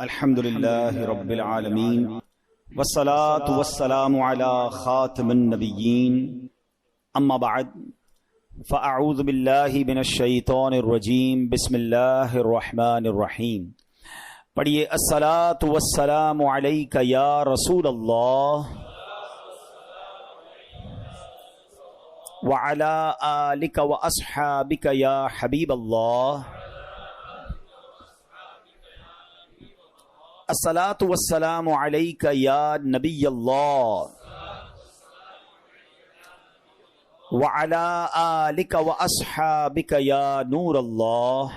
الحمد لله رب العالمين والصلاة والسلام على خاتم النبيين اما بعد فاعوذ بالله من الشیطان الرجیم بسم اللہ الرحمن الرحیم. پڑھیے الصلاة والسلام علیک یا رسول اللہ وعلى آلک واصحابک یا حبیب اللہ. الصلاة والسلام علیک یا نبی اللہ وعلی آلک واصحابک یا نور اللہ.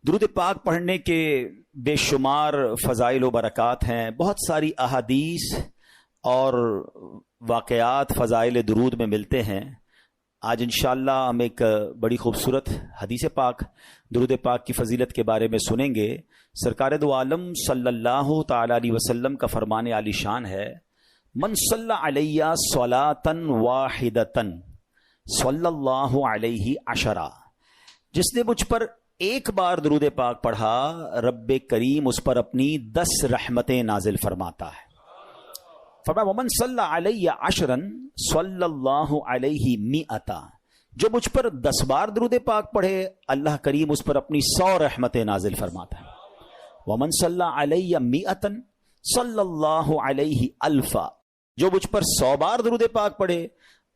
درود پاک پڑھنے کے بے شمار فضائل و برکات ہیں. بہت ساری احادیث اور واقعات فضائل درود میں ملتے ہیں. آج انشاءاللہ ہم ایک بڑی خوبصورت حدیث پاک درود پاک کی فضیلت کے بارے میں سنیں گے. سرکار دو عالم صلی اللہ تعالی علیہ وسلم کا فرمان عالی شان ہے: من صلی علیہ صلاۃً واحدۃً صلی اللہ علیہ عشرہ. جس نے مجھ پر ایک بار درود پاک پڑھا رب کریم اس پر اپنی 10 رحمتیں نازل فرماتا ہے. فرمایا ومن صلی علیہ عشراً صلی اللہ علیہ مئۃ. جو مجھ پر 10 بار درود پاک پڑھے اللہ کریم اس پر اپنی 100 رحمتیں نازل فرماتا ہے. ومن صلی علیہ مئۃ صلی اللہ علیہ الفا. جو مجھ پر 100 بار درود پاک پڑھے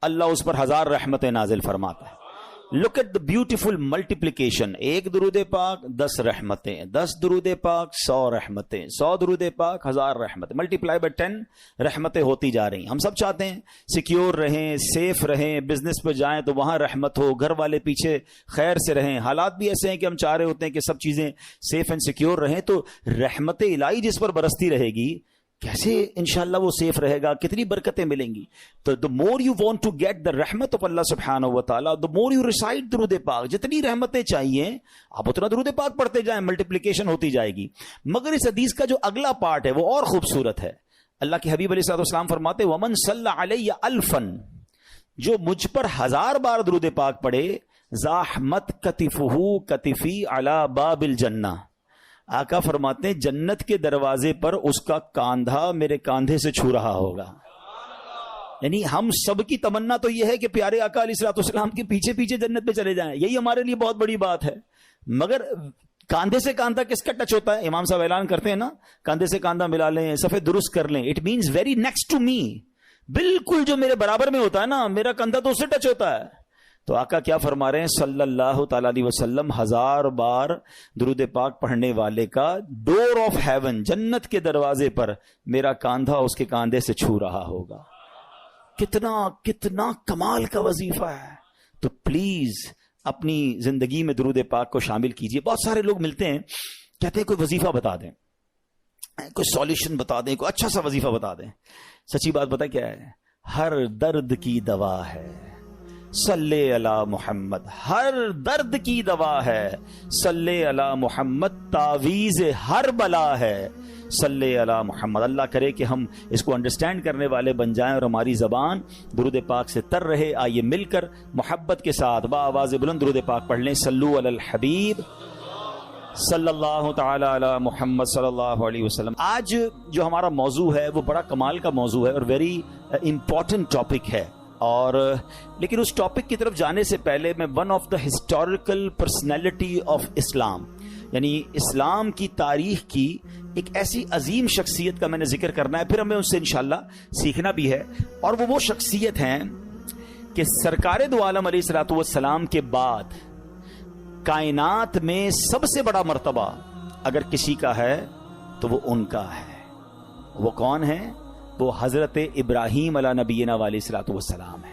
اللہ اس پر 1000 رحمتیں نازل فرماتا ہے. Look at the beautiful multiplication. ایک درود پاک 10 رحمتیں, 10 درود پاک 100 رحمتیں, 100 درود پاک 1000 رحمتیں, ملٹیپلائی بائی 10 رحمتیں ہوتی جا رہی ہیں. ہم سب چاہتے ہیں سیکیور رہیں, سیف رہیں, بزنس پہ جائیں تو وہاں رحمت ہو, گھر والے پیچھے خیر سے رہیں. حالات بھی ایسے ہیں کہ ہم چاہ رہے ہوتے ہیں کہ سب چیزیں سیف اینڈ سیکیور رہیں. تو رحمت الہی جس پر برستی رہے گی کیسے انشاءاللہ وہ سیف رہے گا, کتنی برکتیں ملیں گی. تو the more you want to get the رحمت of اللہ سبحانہ و تعالیٰ, the more you recite درود پاک. جتنی رحمتیں چاہیے آپ اتنا درود پاک پڑھتے جائیں, ملٹیپلیکیشن ہوتی جائے گی. مگر اس حدیث کا جو اگلا پارٹ ہے وہ اور خوبصورت ہے. اللہ کے حبیب علیہ الصلوۃ والسلام فرماتے ومن صلی علیہ الفن. جو مجھ پر 1000 بار درود پاک پڑھے زاحمت کتفہ کتفی علی باب الجنہ. آقا فرماتے ہیں جنت کے دروازے پر اس کا کاندھا میرے کاندھے سے چھو رہا ہوگا. یعنی ہم سب کی تمنا تو یہ ہے کہ پیارے آقا علیہ الصلوۃ والسلام کے پیچھے پیچھے جنت پہ چلے جائیں. یہی ہمارے لیے بہت بڑی بات ہے. مگر کاندھے سے کاندھا کس کا ٹچ ہوتا ہے؟ امام صاحب اعلان کرتے ہیں نا, کاندھے سے کاندھا ملا لیں, صفے درست کر لیں. It means very next to me. بالکل جو میرے برابر میں ہوتا ہے نا, میرا کاندھا تو اس سے ٹچ ہوتا ہے. تو آقا کیا فرما رہے ہیں صلی اللہ تعالی علیہ وسلم, 1000 بار درود پاک پڑھنے والے کا ڈور آف ہیون, جنت کے دروازے پر میرا کاندھا اس کے کاندھے سے چھو رہا ہوگا. کتنا کتنا کمال کا وظیفہ ہے. تو پلیز اپنی زندگی میں درود پاک کو شامل کیجئے. بہت سارے لوگ ملتے ہیں کہتے ہیں کوئی وظیفہ بتا دیں, کوئی سولوشن بتا دیں, کوئی اچھا سا وظیفہ بتا دیں. سچی بات پتہ کیا ہے؟ ہر درد کی دوا ہے صلی علی محمد. ہر درد کی دوا ہے صلی علی محمد. تعویذ ہر بلا ہے صلی علی محمد. اللہ کرے کہ ہم اس کو انڈرسٹینڈ کرنے والے بن جائیں اور ہماری زبان درود پاک سے تر رہے. آئیے مل کر محبت کے ساتھ بآواز بلند درود پاک پڑھ لیں. صلو علی الحبیب صلی اللہ تعالی علی محمد صلی اللہ علیہ وسلم. آج جو ہمارا موضوع ہے وہ بڑا کمال کا موضوع ہے اور ویری امپورٹنٹ ٹاپک ہے. اور لیکن اس ٹاپک کی طرف جانے سے پہلے میں one of the historical personality of Islam, یعنی اسلام کی تاریخ کی ایک ایسی عظیم شخصیت کا میں نے ذکر کرنا ہے. پھر ہمیں اس سے انشاءاللہ سیکھنا بھی ہے. اور وہ شخصیت ہیں کہ سرکار دو عالم علیہ الصلوۃ والسلام کے بعد کائنات میں سب سے بڑا مرتبہ اگر کسی کا ہے تو وہ ان کا ہے. وہ کون ہے؟ وہ حضرت ابراہیم علیہ نبینا علیہ الصلوۃ والسلام ہے.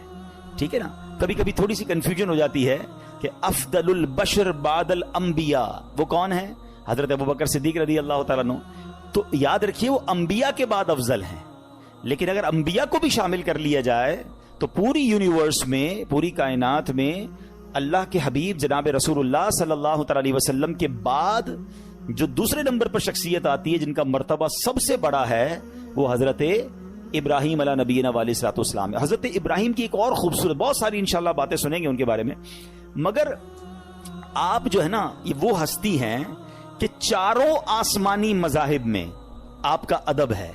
ٹھیک ہے نا. کبھی کبھی تھوڑی سی کنفیوژن ہو جاتی ہے کہ افضل البشر بعد الانبیاء وہ کون ہے؟ حضرت ابوبکر صدیق رضی اللہ تعالیٰ عنہ. تو یاد رکھیے وہ انبیاء کے بعد افضل ہیں. لیکن اگر انبیاء کو بھی شامل کر لیا جائے تو پوری یونیورس میں, پوری کائنات میں اللہ کے حبیب جناب رسول اللہ صلی اللہ تعالی علیہ وسلم کے بعد جو دوسرے نمبر پر شخصیت آتی ہے جن کا مرتبہ سب سے بڑا ہے وہ حضرت ابراہیم علیہ نبینا علیہ الصلوۃ والسلام. حضرت ابراہیم کی ایک اور خوبصورت, بہت ساری انشاءاللہ باتیں سنیں گے ان کے بارے میں, مگر آپ جو ہے نا یہ وہ ہستی ہیں کہ چاروں آسمانی مذاہب میں آپ کا ادب ہے.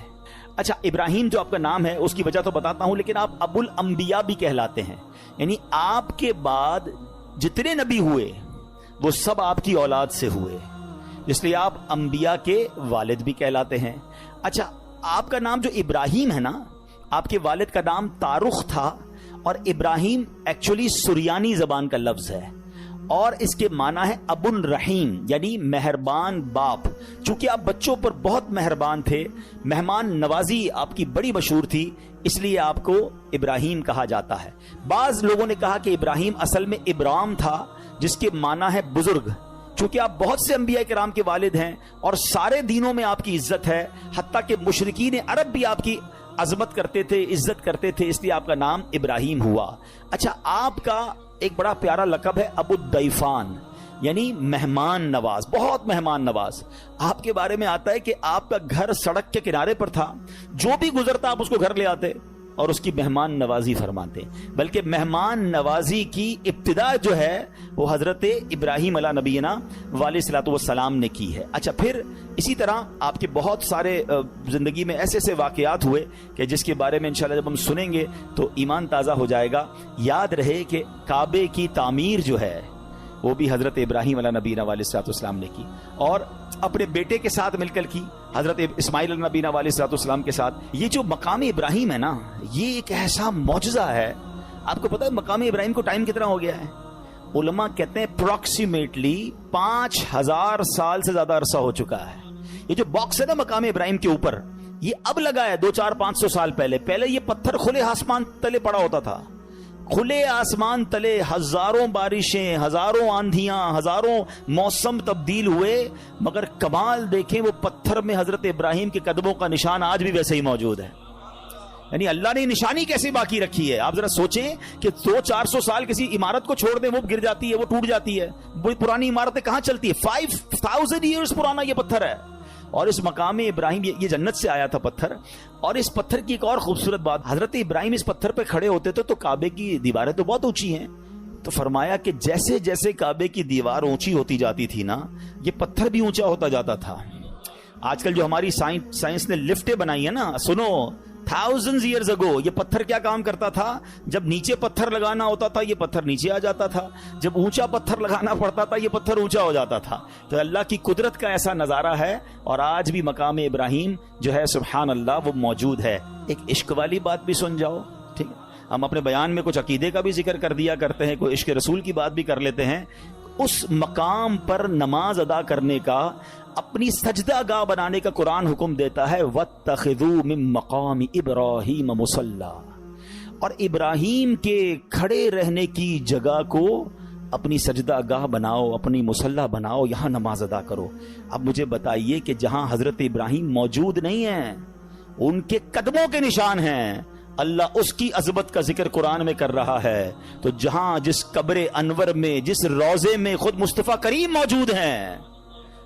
اچھا ابراہیم جو آپ کا نام ہے اس کی وجہ تو بتاتا ہوں, لیکن آپ ابو الانبیاء بھی کہلاتے ہیں, یعنی آپ کے بعد جتنے نبی ہوئے وہ سب آپ کی اولاد سے ہوئے, اس لیے آپ انبیاء کے والد بھی کہلاتے ہیں. اچھا آپ کا نام جو ابراہیم ہے نا, آپ کے والد کا نام تارخ تھا, اور ابراہیم ایکچولی سریانی زبان کا لفظ ہے اور اس کے معنی ہے ابو الرحیم, یعنی مہربان باپ. چونکہ آپ بچوں پر بہت مہربان تھے, مہمان نوازی آپ کی بڑی مشہور تھی, اس لیے آپ کو ابراہیم کہا جاتا ہے. بعض لوگوں نے کہا کہ ابراہیم اصل میں ابرام تھا جس کے معنی ہے بزرگ. چونکہ آپ بہت سے انبیاء کرام کے والد ہیں اور سارے دینوں میں آپ کی عزت ہے, حتیٰ کہ مشرکین عرب بھی آپ کی عظمت کرتے تھے, عزت کرتے تھے, اس لیے آپ کا نام ابراہیم ہوا. اچھا آپ کا ایک بڑا پیارا لقب ہے ابو الضیفان, یعنی مہمان نواز, بہت مہمان نواز. آپ کے بارے میں آتا ہے کہ آپ کا گھر سڑک کے کنارے پر تھا, جو بھی گزرتا آپ اس کو گھر لے آتے اور اس کی مہمان نوازی فرماتے. بلکہ مہمان نوازی کی ابتدا جو ہے وہ حضرت ابراہیم علیہ نبینا علیہ الصلوۃ والسلام نے کی ہے. اچھا پھر اسی طرح آپ کے بہت سارے زندگی میں ایسے ایسے واقعات ہوئے کہ جس کے بارے میں انشاءاللہ جب ہم سنیں گے تو ایمان تازہ ہو جائے گا. یاد رہے کہ کعبے کی تعمیر جو ہے وہ بھی حضرت ابراہیم علیہ نبینا علیہ الصلوۃ والسلام نے کی, اور اپنے بیٹے کے ساتھ مل کر کی, حضرت اسماعیل علیہ نبینا علیہ الصلوۃ والسلام کے ساتھ. یہ جو مقام ابراہیم ہے نا, یہ ایک ایسا معجزہ ہے. آپ کو پتا ہے مقام ابراہیم کو ٹائم کتنا ہو گیا ہے؟ علماء کہتے ہیں اپروکسیمیٹلی 5000 سال سے زیادہ عرصہ ہو چکا ہے. یہ جو باکس ہے نا مقام ابراہیم کے اوپر, یہ اب لگا ہے 200-400-500 سال پہلے یہ پتھر کھلے آسمان تلے پڑا ہوتا تھا. کھلے آسمان تلے ہزاروں بارشیں, ہزاروں آندھیاں, ہزاروں موسم تبدیل ہوئے, مگر کمال دیکھیں وہ پتھر میں حضرت ابراہیم کے قدموں کا نشان آج بھی ویسے ہی موجود ہے. یعنی اللہ نے نشانی کیسے باقی رکھی ہے. آپ ذرا سوچیں کہ 200-400 سال کسی عمارت کو چھوڑ دیں, وہ گر جاتی ہے, وہ ٹوٹ جاتی ہے. وہی پرانی عمارتیں کہاں چلتی ہے؟ 5000 ایئرز پرانا یہ پتھر ہے. اور اس مقام ابراہیم, یہ جنت سے آیا تھا پتھر. اور اس پتھر کی ایک اور خوبصورت بات, حضرت ابراہیم اس پتھر پہ کھڑے ہوتے تھے تو کعبے کی دیواریں تو بہت اونچی ہیں, تو فرمایا کہ جیسے جیسے کعبے کی دیوار اونچی ہوتی جاتی تھی نا, یہ پتھر بھی اونچا ہوتا جاتا تھا. آج کل جو ہماری سائنس نے لفٹیں بنائی ہیں نا, سنو, thousands years ago یہ پتھر کیا کام کرتا تھا؟ جب نیچے پتھر لگانا ہوتا تھا یہ پتھر نیچے آ جاتا تھا, جب اونچا پتھر لگانا پڑتا تھا یہ پتھر اونچا ہو جاتا تھا. تو اللہ کی قدرت کا ایسا نظارہ ہے, اور آج بھی مقام ابراہیم جو ہے سبحان اللہ وہ موجود ہے. ایک عشق والی بات بھی سن جاؤ, ٹھیک ہے, ہم اپنے بیان میں کچھ عقیدے کا بھی ذکر کر دیا کرتے ہیں, کوئی عشق رسول کی بات بھی کر لیتے ہیں. اس مقام پر نماز ادا کرنے کا, اپنی سجدہ گاہ بنانے کا قرآن حکم دیتا ہے, وَاتَّخِذُوا مِن مَّقَامِ إِبْرَاهِيمَ مُصَلَّى, اور ابراہیم کے کھڑے رہنے کی جگہ کو اپنی سجدہ گاہ بناؤ, اپنی مصلی بناؤ, یہاں نماز ادا کرو. اب مجھے بتائیے کہ جہاں حضرت ابراہیم موجود نہیں ہیں, ان کے قدموں کے نشان ہیں, اللہ اس کی عظمت کا ذکر قرآن میں کر رہا ہے, تو جہاں جس قبر انور میں, جس روضے میں خود مصطفیٰ کریم موجود ہیں,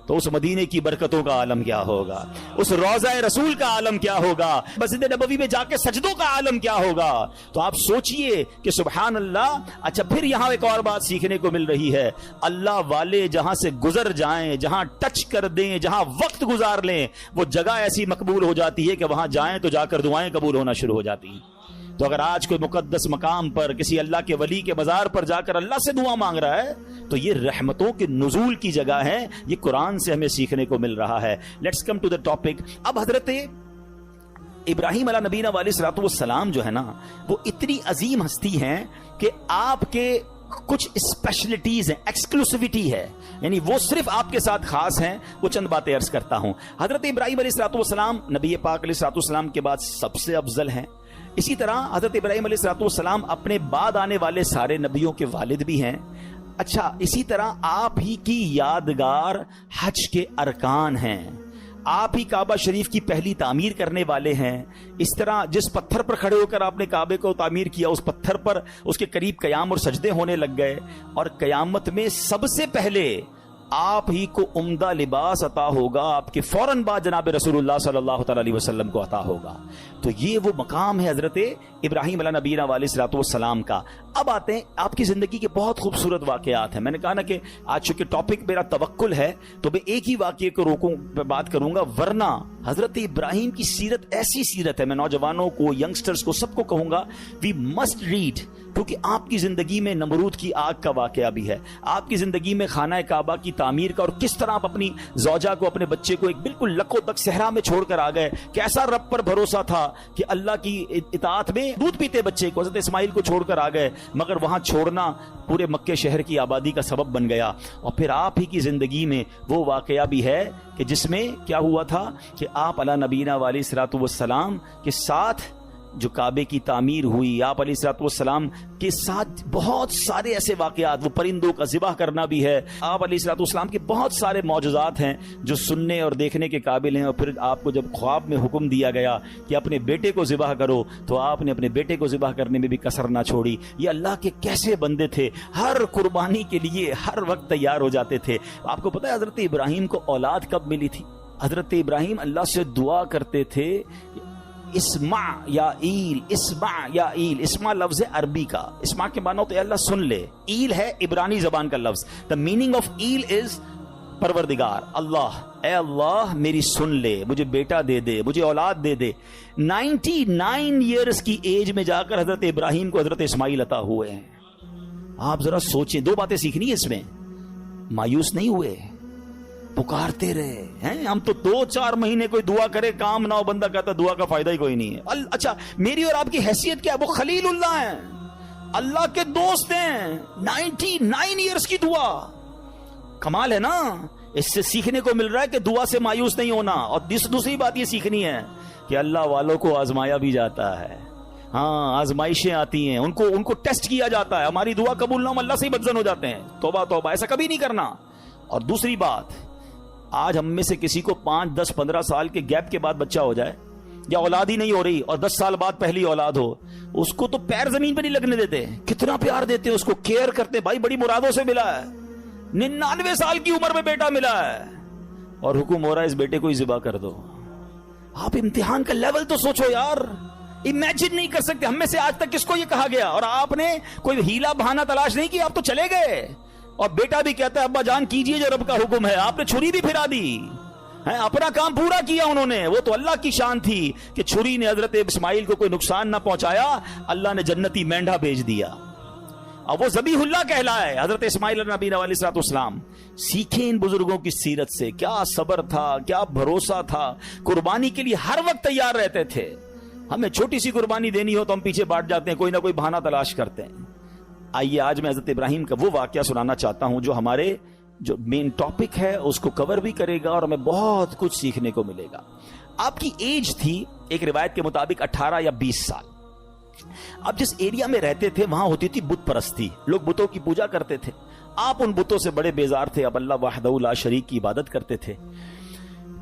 تو اس مدینے کی برکتوں کا عالم کیا ہوگا, اس روضہ رسول کا عالم کیا ہوگا, مسجد نبوی میں جا کے سجدوں کا عالم کیا ہوگا. تو آپ سوچئے کہ سبحان اللہ. اچھا پھر یہاں ایک اور بات سیکھنے کو مل رہی ہے, اللہ والے جہاں سے گزر جائیں, جہاں ٹچ کر دیں, جہاں وقت گزار لیں, وہ جگہ ایسی مقبول ہو جاتی ہے کہ وہاں جائیں تو جا کر دعائیں قبول ہونا شروع ہو جاتی ہیں. تو اگر آج کوئی مقدس مقام پر کسی اللہ کے ولی کے مزار پر جا کر اللہ سے دعا مانگ رہا ہے تو یہ رحمتوں کے نزول کی جگہ ہے, یہ قرآن سے ہمیں سیکھنے کو مل رہا ہے. Let's come to the topic. اب حضرت ابراہیم علیہ نبینا علیہ الصلوۃ والسلام جو ہے نا, وہ اتنی عظیم ہستی ہیں کہ آپ کے کچھ اسپیشلٹیز ہیں, ایکسکلوسیوٹی ہے, یعنی وہ صرف آپ کے ساتھ خاص ہیں. وہ چند باتیں عرض کرتا ہوں. حضرت ابراہیم علیہ الصلوۃ والسلام نبی پاک علیہ الصلوۃ والسلام کے بعد سب سے افضل ہیں. اسی طرح حضرت ابراہیم علیہ الصلوۃ والسلام اپنے بعد آنے والے سارے نبیوں کے والد بھی ہیں. اچھا اسی طرح آپ ہی کی یادگار حج کے ارکان ہیں, آپ ہی کعبہ شریف کی پہلی تعمیر کرنے والے ہیں. اس طرح جس پتھر پر کھڑے ہو کر آپ نے کعبے کو تعمیر کیا, اس پتھر پر اس کے قریب قیام اور سجدے ہونے لگ گئے, اور قیامت میں سب سے پہلے آپ ہی کو عمدہ لباس عطا ہوگا, آپ کے فوراً بعد جناب رسول اللہ صلی اللہ تعالی علیہ وسلم کو عطا ہوگا. تو یہ وہ مقام ہے حضرت ابراہیم علیہ نبینا علیہ الصلوۃ والسلام کا. اب آتے ہیں آپ کی زندگی کے بہت خوبصورت واقعات ہیں. میں نے کہا نا کہ آج چونکہ ٹاپک میرا توکل ہے تو میں ایک ہی واقعے کو روکوں پہ بات کروں گا, ورنہ حضرت ابراہیم کی سیرت ایسی سیرت ہے, میں نوجوانوں کو, ینگسٹرز کو, سب کو کہوں گا وی مسٹ ریڈ, کیونکہ آپ کی زندگی میں نمرود کی آگ کا واقعہ بھی ہے, آپ کی زندگی میں خانہ کعبہ کی تعمیر کا, اور کس طرح آپ اپنی زوجہ کو, اپنے بچے کو ایک بالکل لکو تک صحرا میں چھوڑ کر آ گئے. کیسا رب پر بھروسہ تھا کہ اللہ کی اطاعت میں دودھ پیتے بچے کو حضرت اسماعیل کو چھوڑ کر آ گئے, مگر وہاں چھوڑنا پورے مکے شہر کی آبادی کا سبب بن گیا. اور پھر آپ ہی کی زندگی میں وہ واقعہ بھی ہے کہ جس میں کیا ہوا تھا کہ آپ علی نبینا علیہ الصلوۃ والسلام کے ساتھ جو کعبے کی تعمیر ہوئی, آپ علیہ الصلوۃ والسلام کے ساتھ بہت سارے ایسے واقعات, وہ پرندوں کا ذبح کرنا بھی ہے, آپ علیہ الصلوۃ والسلام کے بہت سارے معجزات ہیں جو سننے اور دیکھنے کے قابل ہیں. اور پھر آپ کو جب خواب میں حکم دیا گیا کہ اپنے بیٹے کو ذبح کرو, تو آپ نے اپنے بیٹے کو ذبح کرنے میں بھی کسر نہ چھوڑی. یہ اللہ کے کیسے بندے تھے, ہر قربانی کے لیے ہر وقت تیار ہو جاتے تھے. آپ کو پتہ ہے حضرت ابراہیم کو اولاد کب ملی تھی؟ حضرت ابراہیم اللہ سے دعا کرتے تھے, اسمع یا ایل, اسمع یا ایل. اسمع لفظ ہے عربی کا, اسمع کے معنی ہوتا ہے اللہ سن لے, ایل ہے عبرانی زبان کا لفظ. The meaning of L is پروردگار, اللہ, اے اللہ میری سن لے, مجھے بیٹا دے دے, مجھے اولاد دے دے. 99 ایئرز کی ایج میں جا کر حضرت ابراہیم کو حضرت اسماعیل عطا ہوئے ہیں. آپ ذرا سوچیں, دو باتیں سیکھنی ہے اس میں. مایوس نہیں ہوئے, پکارتے رہے ہیں. ہم تو 2-4 مہینے کوئی دعا کرے کام نہ ہو, بندہ کہتا دعا کا فائدہ ہی کوئی نہیں ہے. اچھا میری اور آپ کی حیثیت کیا ہے؟ وہ خلیل اللہ ہیں, اللہ کے دوست ہیں. 99 ایئرز کی دعا, کمال ہے نا. اس سے سیکھنے کو مل رہا ہے کہ دعا سے مایوس نہیں ہونا. اور دوسری بات یہ سیکھنی ہے کہ اللہ والوں کو آزمایا بھی جاتا ہے. ہاں آزمائشیں آتی ہیں, ان کو ٹیسٹ کیا جاتا ہے. ہماری دعا قبول نہ ہو, اللہ سے ہی بدزن ہو جاتے ہیں. توبہ توبہ, ایسا کبھی نہیں کرنا. اور دوسری بات, آج ہم میں سے کسی کو 5, 10, 15 سال کے گیپ کے بعد بچہ ہو جائے, یا اولاد ہی نہیں ہو رہی, اور 10 سال بعد پہلی اولاد ہو, اس کو تو پیر زمین پہ نہیں لگنے دیتے. کتنا پیار دیتے, اس کو کیئر کرتے. بھائی بڑی مرادوں سے ملا ہے, 99 سال کی عمر میں بیٹا ملا ہے, اور حکم ہو رہا ہے اس بیٹے کو ہی ذبح کر دو. آپ امتحان کا لیول تو سوچو یار, امیجن نہیں کر سکتے. ہم میں سے آج تک کس کو یہ کہا گیا, اور آپ نے کوئی ہیلا بہانہ تلاش نہیں کیا, آپ تو چلے گئے. اور بیٹا بھی کہتا ہے ابا جان کیجئے جو رب کا حکم ہے. آپ نے چھری بھی پھرا دی, اپنا کام پورا کیا انہوں نے. وہ تو اللہ کی شان تھی کہ چھری نے حضرت اسماعیل کو کوئی نقصان نہ پہنچایا, اللہ نے جنتی مینڈھا بھیج دیا. اب وہ ذبیح اللہ کہلائے حضرت اسماعیل نبی علیہ الصلوۃ والسلام. سیکھیں ان بزرگوں کی سیرت سے, کیا صبر تھا, کیا بھروسہ تھا. قربانی کے لیے ہر وقت تیار رہتے تھے. ہمیں چھوٹی سی قربانی دینی ہو تو ہم پیچھے بانٹ جاتے ہیں, کوئی نہ کوئی بہانہ تلاش کرتے ہیں. آئیے آج میں حضرت ابراہیم کا وہ واقعہ سنانا چاہتا ہوں جو ہمارے جو مین ٹاپک ہے اس کو کور بھی کرے گا, اور ہمیں بہت کچھ سیکھنے کو ملے گا. آپ کی ایج تھی ایک روایت کے مطابق 18 یا 20 سال. اب جس ایریا میں رہتے تھے وہاں ہوتی تھی بت پرستی, لوگ بتوں کی پوجا کرتے تھے. آپ ان بتوں سے بڑے بیزار تھے, اب اللہ وحدہ لا شریک کی عبادت کرتے تھے.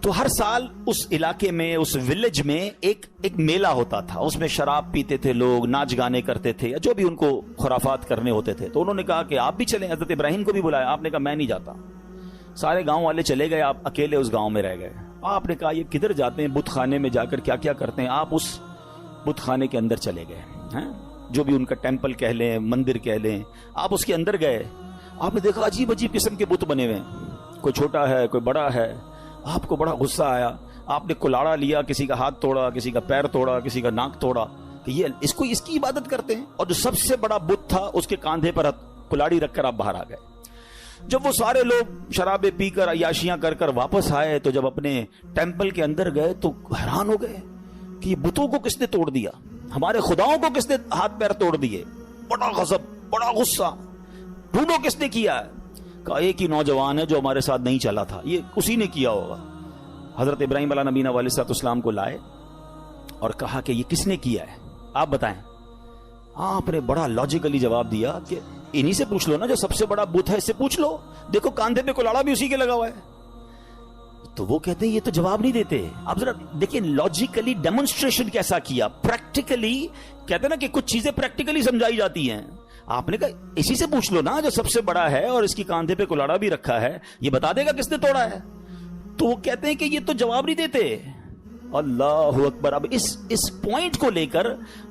تو ہر سال اس علاقے میں, اس ولیج میں ایک میلہ ہوتا تھا. اس میں شراب پیتے تھے لوگ, ناچ گانے کرتے تھے, یا جو بھی ان کو خرافات کرنے ہوتے تھے. تو انہوں نے کہا کہ آپ بھی چلیں. حضرت ابراہیم کو بھی بلایا. آپ نے کہا میں نہیں جاتا. سارے گاؤں والے چلے گئے, آپ اکیلے اس گاؤں میں رہ گئے. آپ نے کہا یہ کدھر جاتے ہیں, بت خانے میں جا کر کیا کیا کرتے ہیں. آپ اس بت خانے کے اندر چلے گئے, جو بھی ان کا ٹیمپل کہہ لیں, مندر کہہ لیں. آپ اس کے اندر گئے, آپ نے دیکھا عجیب عجیب قسم کے بت بنے ہوئے ہیں, کوئی چھوٹا ہے کوئی بڑا ہے. آپ کو بڑا غصہ آیا, آپ نے کلاڑا لیا, کسی کا ہاتھ توڑا, کسی کا پیر توڑا, کسی کا ناک توڑا کہ یہ اس کی عبادت کرتے ہیں. اور جو سب سے بڑا بت تھا اس کے کاندھے پر کلاڑی رکھ کر آپ باہر آ گئے. جب وہ سارے لوگ شرابیں پی کر عیاشیاں کر کر واپس آئے تو جب اپنے ٹیمپل کے اندر گئے تو حیران ہو گئے کہ یہ بتوں کو کس نے توڑ دیا, ہمارے خداؤں کو کس نے ہاتھ پیر توڑ دیے. بڑا غضب, بڑا غصہ, ڈھونڈو کس نے کیا ہے. کہا ایک ہی نوجوان ہے جو ہمارے ساتھ نہیں چلا تھا, یہ اسی نے کیا ہوگا. حضرت ابراہیم علیہ نبینا علیہ الصلوۃ والسلام کو لائے اور کہا کہ یہ کس نے کیا ہے, آپ بتائیں. آپ نے بڑا لاجیکلی جواب دیا کہ انہی سے پوچھ لو نا, جو سب سے بڑا بت ہے اس سے پوچھ لو, دیکھو کاندھے پہ کلاڑا بھی اسی کے لگا ہوا ہے. تو وہ کہتے ہیں یہ تو جواب نہیں دیتے. اب ذرا دیکھیں لاجیکلی ڈیمونسٹریشن کیسا کیا, پریکٹیکلی. کہتے ہیں نا کہ کچھ چیزیں پریکٹیکلی سمجھائی جاتی ہیں. آپ نے کہا اسی سے پوچھ لو نا جو سب سے بڑا ہے اور اس کی کاندھے پہ کلاڑا بھی رکھا ہے, یہ بتا دے گا کس نے توڑا ہے. تو وہ کہتے ہیں کہ یہ تو جواب نہیں دیتے. اللہ اکبر. اب اس پوائنٹ کو لے کر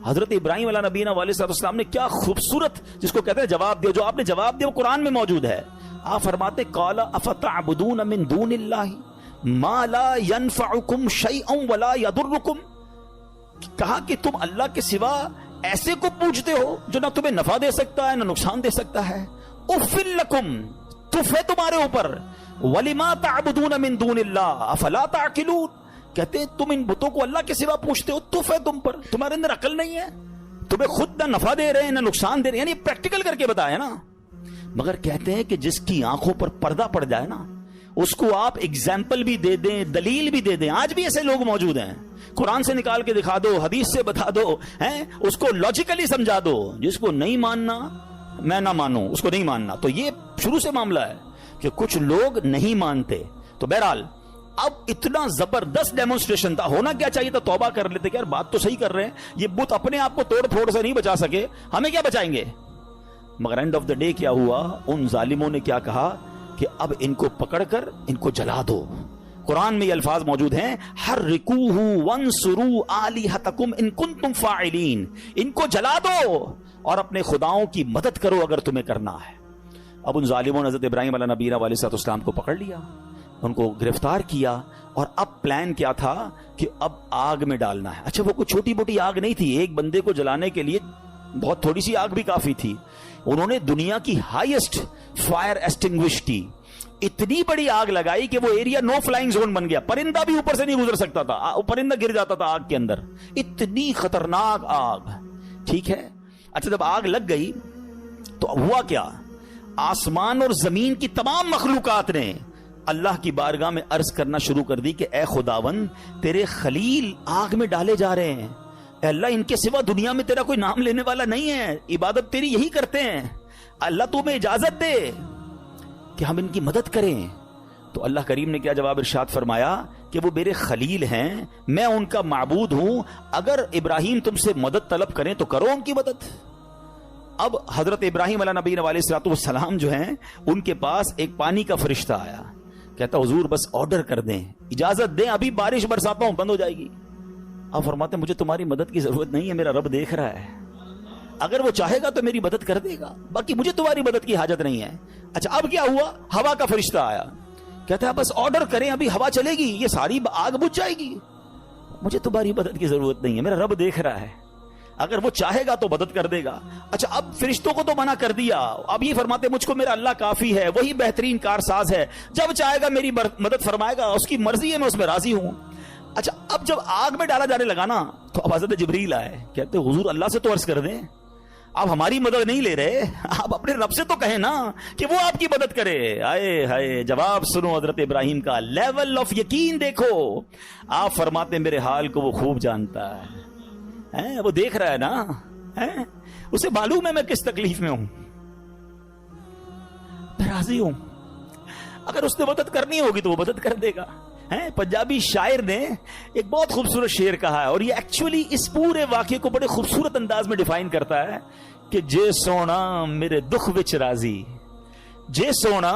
حضرت ابراہیم علیہ نبینا علیہ السلام نے کیا خوبصورت, جس کو کہتے ہیں جواب دیا, جو آپ نے جواب دیا وہ قرآن میں موجود ہے. آپ فرماتے قال افتعبدون من دون اللہ ما لا ينفعکم شیئا ولا یضرکم, کہا کہ تم اللہ کے سوا ایسے کو پوجتے ہو جو نہ تمہیں نفع دے سکتا ہے نہ نقصان دے سکتا ہے. اف لکم, تف ہے تمہارے اوپر. ولما تعبدون من دون اللہ افلا تعقلون, کہتے ہیں تم ان بتوں کو اللہ کے سوا پوچھتے ہو, تف ہے تم پر, تمہارے اندر عقل نہیں ہے, تمہیں خود نہ نفع دے رہے ہیں نہ نقصان دے رہے ہیں. یعنی پریکٹیکل کر کے بتایا نا. مگر کہتے ہیں کہ جس کی آنکھوں پر پردہ پڑ جائے نا, اس کو آپ ایگزامپل بھی دے دیں, دلیل بھی دے دیں. آج بھی ایسے لوگ موجود ہیں, قرآن سے نکال کے دکھا دو, حدیث سے بتا دو, اس کو لاجیکلی سمجھا دو. جس کو نہیں ماننا میں نہ مانوں, اس کو نہیں ماننا. تو یہ شروع سے معاملہ ہے کہ کچھ لوگ نہیں مانتے. تو بہرحال اب اتنا زبردست ڈیمونسٹریشن تھا, ہونا کیا چاہیے تھا, توبہ کر لیتے کہ یار بات تو صحیح کر رہے ہیں, یہ بت اپنے آپ کو توڑ پھوڑ سے نہیں بچا سکے, ہمیں کیا بچائیں گے. مگر اینڈ آف دا ڈے کیا ہوا, ان ظالموں نے کیا کہا کہ اب ان کو پکڑ کر ان کو جلا دو. قرآن میں یہ الفاظ موجود ہیں, حرقوہ وانصروا آلہتکم ان کنتم فاعلین, ان کو جلا دو اور اپنے خداؤں کی مدد کرو اگر تمہیں کرنا ہے. اب ان ظالموں نے حضرت ابراہیم علیہ نبینا علیہ السلام کو پکڑ لیا, ان کو گرفتار کیا, اور اب پلان کیا تھا کہ اب آگ میں ڈالنا ہے. اچھا وہ کوئی چھوٹی موٹی آگ نہیں تھی, ایک بندے کو جلانے کے لیے بہت تھوڑی سی آگ بھی کافی تھی. انہوں نے دنیا کی ہائیسٹ فائر ایکسٹنگوش کی, اتنی بڑی آگ لگائی کہ وہ ایریا نو فلائنگ زون بن گیا, پرندہ بھی اوپر سے نہیں گزر سکتا تھا, پرندہ گر جاتا تھا آگ کے اندر, اتنی خطرناک آگ. ٹھیک ہے, اچھا جب آگ لگ گئی تو ہوا کیا, آسمان اور زمین کی تمام مخلوقات نے اللہ کی بارگاہ میں عرض کرنا شروع کر دی کہ اے خداوند تیرے خلیل آگ میں ڈالے جا رہے ہیں, اے اللہ ان کے سوا دنیا میں تیرا کوئی نام لینے والا نہیں ہے, عبادت تیری یہی کرتے ہیں, اللہ تمہیں اجازت دے کہ ہم ان کی مدد کریں. تو اللہ کریم نے کیا جواب ارشاد فرمایا کہ وہ میرے خلیل ہیں, میں ان کا معبود ہوں, اگر ابراہیم تم سے مدد طلب کریں تو کرو ان کی مدد. اب حضرت ابراہیم علیہ نبی علیہ السلام جو ہیں ان کے پاس ایک پانی کا فرشتہ آیا, کہتا حضور بس آرڈر کر دیں, اجازت دیں, ابھی بارش برساتا ہوں, بند ہو جائے گی. آپ فرماتے مجھے تمہاری مدد کی ضرورت نہیں ہے, میرا رب دیکھ رہا ہے, اگر وہ چاہے گا تو میری مدد کر دے گا, باقی مجھے تمہاری مدد کی حاجت نہیں ہے. اچھا اب کیا ہوا, ہوا کا فرشتہ آیا, کہتا ہے بس آرڈر کریں, ابھی ہوا چلے گی, یہ ساری آگ بجھ جائے گی, مجھے تمہاری مدد کی ضرورت نہیں ہے, میرا رب دیکھ رہا ہے, اگر وہ چاہے گا تو مدد کر دے گا. اچھا اب فرشتوں کو تو منع کر دیا, اب یہ فرماتے مجھ کو میرا اللہ کافی ہے, وہی بہترین کارساز ہے, جب چاہے گا میری مدد فرمائے گا, اس کی مرضی ہے, میں اس میں راضی ہوں. اچھا اب جب آگ میں ڈالا جانے لگا نا تو اب حضرت جبریل آئے, کہتے حضور اللہ سے تو عرض کر دیں, آپ ہماری مدد نہیں لے رہے, آپ اپنے رب سے تو کہیں نا کہ وہ آپ کی مدد کرے. آئے ہائے, جواب سنو حضرت ابراہیم کا, لیول آف یقین دیکھو. آپ فرماتے میرے حال کو وہ خوب جانتا ہے, وہ دیکھ رہا ہے نا, اسے معلوم ہے میں کس تکلیف میں ہوں, میں راضی ہوں, اگر اس نے مدد کرنی ہوگی تو وہ مدد کر دے گا. پنجابی شاعر نے ایک بہت خوبصورت شعر کہا ہے, اور یہ ایکچولی اس پورے واقعے کو بڑے خوبصورت انداز میں ڈیفائن کرتا ہے کہ جے سونا میرے دکھ وچ راضی, جے سونا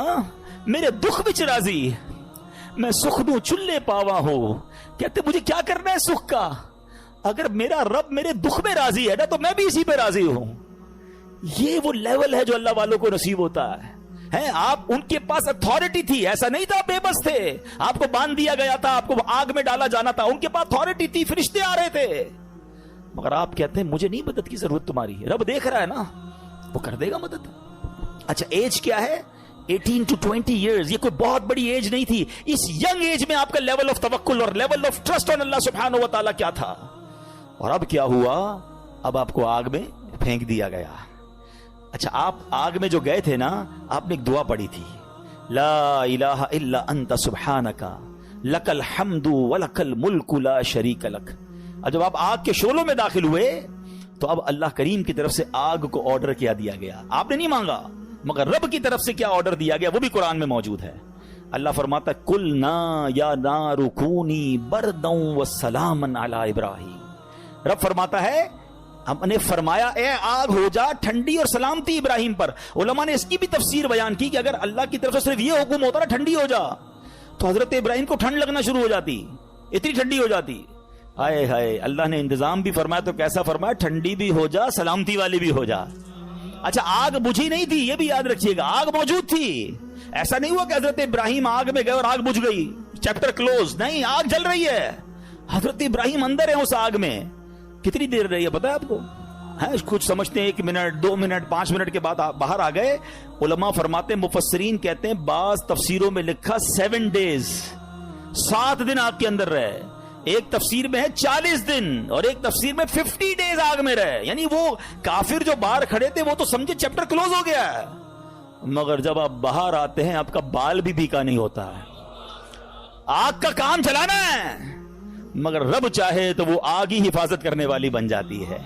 میرے دکھ وچ راضی, میں سکھ نو چلے پاوا ہو. کہتے مجھے کیا کرنا ہے سکھ کا, اگر میرا رب میرے دکھ میں راضی ہے نا تو میں بھی اسی پہ راضی ہوں. یہ وہ لیول ہے جو اللہ والوں کو نصیب ہوتا ہے. آپ ان کے پاس اتھارٹی تھی, ایسا نہیں تھا بے بس تھے, آپ کو باندھ دیا گیا تھا, آپ کو آگ میں ڈالا جانا تھا, ان کے پاس اتھارٹی تھی, فرشتے آ رہے تھے, مگر آپ کہتے ہیں مجھے نہیں مدد کی ضرورت تمہاری, رب دیکھ رہا ہے نا, وہ کر دے گا مدد. اچھا ایج کیا ہے, 18 to 20 years, یہ کوئی بہت بڑی ایج نہیں تھی. اس ینگ ایج میں آپ کا لیول آف توکل اور لیول آف ٹرسٹ آن اللہ سبحانہ و تعالیٰ کیا تھا. اور اب کیا ہوا, اب آپ کو آگ میں پھینک دیا گیا. اچھا آپ آگ میں جو گئے تھے نا, آپ نے ایک دعا پڑھی تھی, لا الہ الا انت سبحانک لک الحمد ولک الملک لا شریک لک. اور جب آپ آگ کے شعلوں میں داخل ہوئے تو اب اللہ کریم کی طرف سے آگ کو آرڈر کیا دیا گیا. آپ نے نہیں مانگا, مگر رب کی طرف سے کیا آرڈر دیا گیا وہ بھی قرآن میں موجود ہے. اللہ فرماتا ہے قلنا یا نار کونی بردا وسلاما علی ابراہیم. رب فرماتا ہے ہم نے فرمایا اے آگ ہو جا ٹھنڈی اور سلامتی ابراہیم پر. علماء نے اس کی بھی تفسیر بیان کی کہ اگر اللہ کی طرف سے صرف یہ حکم ہوتا نا ٹھنڈی ہو جا, تو حضرت ابراہیم کو ٹھنڈ لگنا شروع ہو جاتی, اتنی ٹھنڈی ہو جاتی. ہائے ہائے, اللہ نے انتظام بھی فرمایا تو کیسا فرمایا, ٹھنڈی بھی ہو جا سلامتی والی بھی ہو جا. اچھا, آگ بجھی نہیں تھی, یہ بھی یاد رکھیے گا, آگ موجود تھی. ایسا نہیں ہوا کہ حضرت ابراہیم آگ میں گئے اور آگ بجھ گئی, چیپٹر کلوز. نہیں, آگ جل رہی ہے, حضرت ابراہیم اندر ہیں اس آگ میں. کتنی دیر رہی ہے پتہ ہے آپ کو؟ کچھ سمجھتے ہیں 1 منٹ 2 منٹ 5 منٹ کے بعد باہر آ گئے. علماء فرماتے ہیں, مفسرین کہتے ہیں, بعض تفسیروں میں لکھا 7 days, 7 دن آگ کے اندر رہے. ایک تفسیر میں ہے 40 دن اور ایک تفسیر میں 50 days آگ میں رہے. یعنی وہ کافر جو باہر کھڑے تھے وہ تو سمجھے چیپٹر کلوز ہو گیا ہے, مگر جب آپ باہر آتے ہیں آپ کا بال بھی بھیکا نہیں ہوتا ہے. آگ کا کام چلانا ہے, مگر رب چاہے تو وہ آگ ہی حفاظت کرنے والی بن جاتی ہے.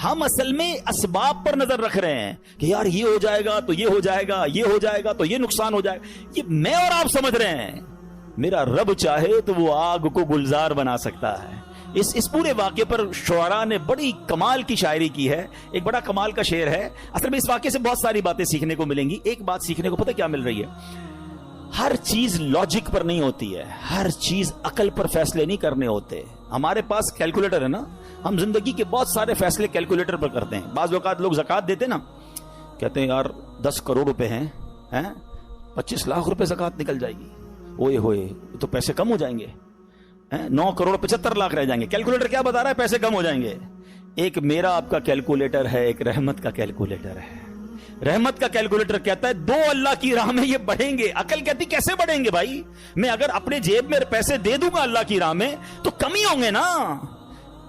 ہم اصل میں اسباب پر نظر رکھ رہے ہیں کہ یار یہ ہو جائے گا تو یہ ہو جائے گا, یہ ہو جائے گا تو یہ نقصان ہو جائے گا. یہ میں اور آپ سمجھ رہے ہیں, میرا رب چاہے تو وہ آگ کو گلزار بنا سکتا ہے. اس پورے واقعے پر شعراء نے بڑی کمال کی شاعری کی ہے. ایک بڑا کمال کا شعر ہے. اصل میں اس واقعے سے بہت ساری باتیں سیکھنے کو ملیں گی. ایک بات سیکھنے کو پتہ کیا مل رہی ہے, ہر چیز لاجک پر نہیں ہوتی ہے, ہر چیز عقل پر فیصلے نہیں کرنے ہوتے. ہمارے پاس کیلکولیٹر ہے نا, ہم زندگی کے بہت سارے فیصلے کیلکولیٹر پر کرتے ہیں. بعض اوقات لوگ زکوٰۃ دیتے نا, کہتے ہیں یار 10 کروڑ روپے ہیں, 25 لاکھ روپے زکوٰۃ نکل جائے گی, اوئے ہوئے تو پیسے کم ہو جائیں گے, 9 کروڑ 75 لاکھ رہ جائیں گے. کیلکولیٹر کیا بتا رہا ہے, پیسے کم ہو جائیں گے. ایک میرا آپ کا کیلکولیٹر ہے, ایک رحمت کا کیلکولیٹر ہے. رحمت کا کیلکولیٹر کہتا ہے 2 اللہ کی راہ میں یہ بڑھیں گے. عقل کہتی کیسے بڑھیں گے بھائی, میں اگر اپنے جیب میں پیسے دے دوں گا اللہ کی راہ میں تو کمی ہوں گے نا.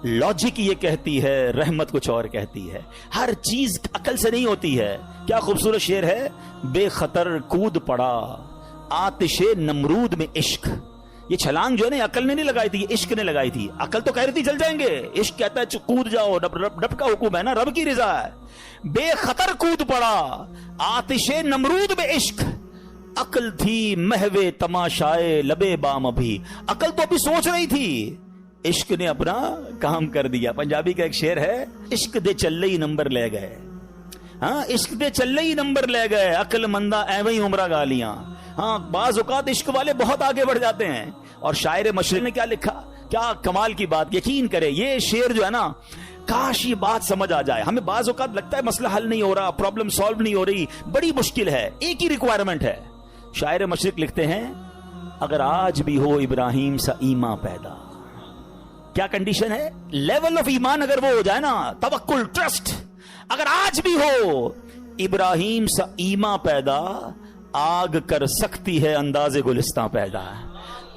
لاجک یہ کہتی ہے, رحمت کچھ اور کہتی ہے. ہر چیز عقل سے نہیں ہوتی ہے. کیا خوبصورت شعر ہے, بے خطر کود پڑا آتش نمرود میں عشق. یہ چھلانگ جو ہے نا عقل نے نہیں لگائی تھی, یہ عشق نے لگائی تھی. عقل تو کہہ رہی تھی جل جائیں گے, عشق کہتا ہے کود جاؤ, رب کا حکم ہے نا, رب کی رضا ہے. بے خطر کود پڑا آتش نمرود میں عشق, عقل تھی محو تماشائے لبے بام. ابھی عقل تو ابھی سوچ رہی تھی, عشق نے اپنا کام کر دیا. پنجابی کا ایک شعر ہے, عشق دے چلے ہی نمبر لے گئے. ہاں, عشق دے چلے ہی نمبر لے گئے, عقل مندہ ایویں عمرہ گالیاں. ہاں, بعض اوقات عشق والے بہت آگے بڑھ جاتے ہیں. اور شاعر مشرق نے کیا لکھا, کیا کمال کی بات. یقین کرے یہ شعر جو ہے نا, کاش یہ بات سمجھ آ جائے. ہمیں بعض اوقات لگتا ہے مسئلہ حل نہیں ہو رہا, پرابلم سالو نہیں ہو رہی, بڑی مشکل ہے, ایک ہی ریکوائرمنٹ ہے. شاعر مشرق لکھتے ہیں, اگر آج بھی ہو ابراہیم سا ایمان پیدا. کیا کنڈیشن ہے, لیول آف ایمان اگر وہ ہو جائے نا, توکل ٹرسٹ, اگر آج بھی ہو ابراہیم سا ایمان پیدا, آگ کر سکتی ہے انداز گلستان پیدا.